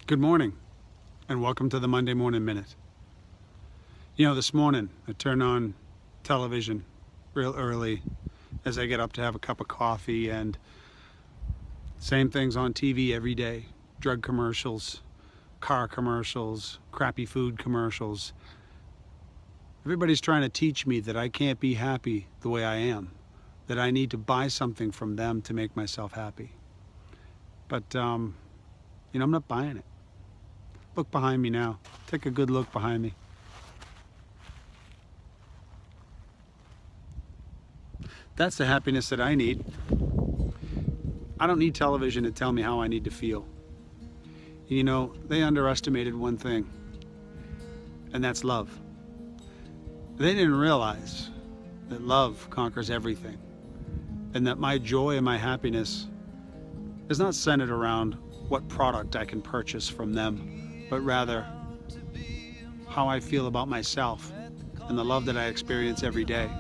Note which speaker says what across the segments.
Speaker 1: Good morning, and welcome to the Monday Morning Minute. This morning I turn on television real early as I get up to have a cup of coffee, and same things on TV every day. Drug commercials, car commercials, crappy food commercials. Everybody's trying to teach me that I can't be happy the way I am, that I need to buy something from them to make myself happy. But, I'm not buying it. Look behind me now. Take a good look behind me. That's the happiness that I need. I don't need television to tell me how I need to feel. They underestimated one thing, and that's love. They didn't realize that love conquers everything, and that my joy and my happiness is not centered around what product I can purchase from them, but rather how I feel about myself and the love that I experience every day.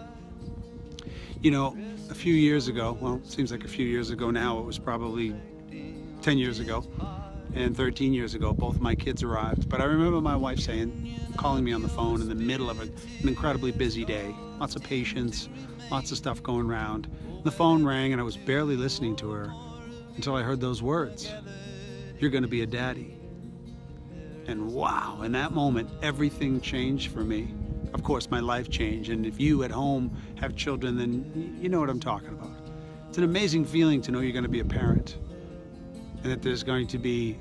Speaker 1: A few years ago, well, it seems like a few years ago now, it was probably 10 years ago and 13 years ago, both my kids arrived. But I remember my wife calling me on the phone in the middle of an incredibly busy day, lots of patients, lots of stuff going around. The phone rang and I was barely listening to her until I heard those words, "You're gonna be a daddy." And wow, in that moment, everything changed for me. Of course, my life changed, and if you at home have children, then you know what I'm talking about. It's an amazing feeling to know you're gonna be a parent, and that there's going to be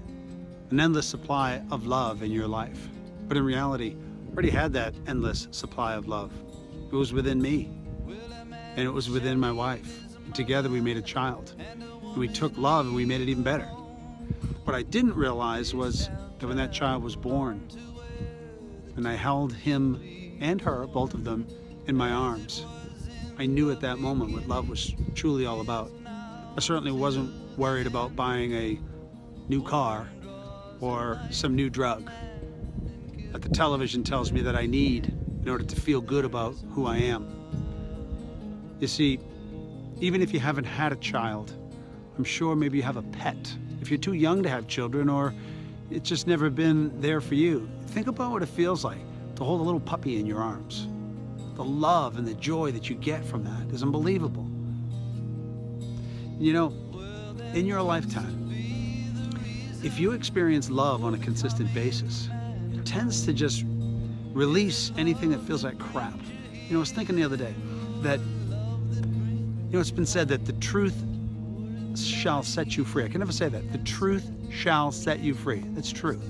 Speaker 1: an endless supply of love in your life. But in reality, I already had that endless supply of love. It was within me, and it was within my wife. And together we made a child, and we took love and we made it even better. What I didn't realize was that when that child was born, and I held him and her, both of them, in my arms, I knew at that moment what love was truly all about. I certainly wasn't worried about buying a new car or some new drug that the television tells me that I need in order to feel good about who I am. You see, even if you haven't had a child, I'm sure maybe you have a pet. If you're too young to have children, or it's just never been there for you, think about what it feels like to hold a little puppy in your arms. The love and the joy that you get from that is unbelievable. In your lifetime, if you experience love on a consistent basis, it tends to just release anything that feels like crap. I was thinking the other day that, it's been said that the truth shall set you free. I can never say that. The truth shall set you free. That's true.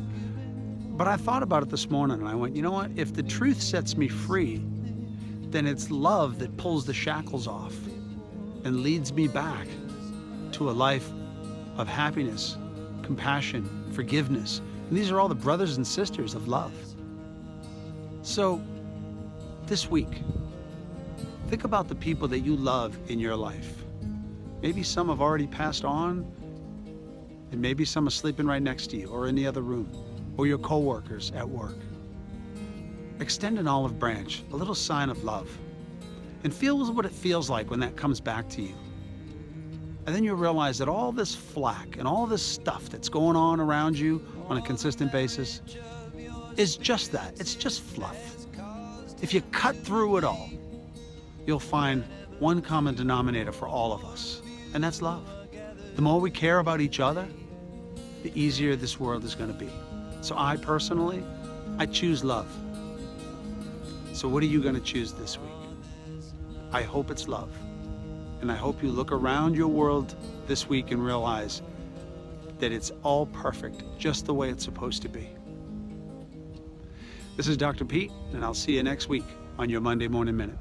Speaker 1: But I thought about it this morning and I went, you know what? If the truth sets me free, then it's love that pulls the shackles off and leads me back to a life of happiness, compassion, forgiveness. And these are all the brothers and sisters of love. So this week, think about the people that you love in your life. Maybe some have already passed on, and maybe some are sleeping right next to you or in the other room, or your coworkers at work. Extend an olive branch, a little sign of love, and feel what it feels like when that comes back to you. And then you'll realize that all this flack and all this stuff that's going on around you on a consistent basis is just that. It's just fluff. If you cut through it all, you'll find one common denominator for all of us, and that's love. The more we care about each other, the easier this world is going to be. So I personally choose love. So what are you going to choose this week? I hope it's love. And I hope you look around your world this week and realize that it's all perfect, just the way it's supposed to be. This is Dr. Pete, and I'll see you next week on your Monday Morning Minute.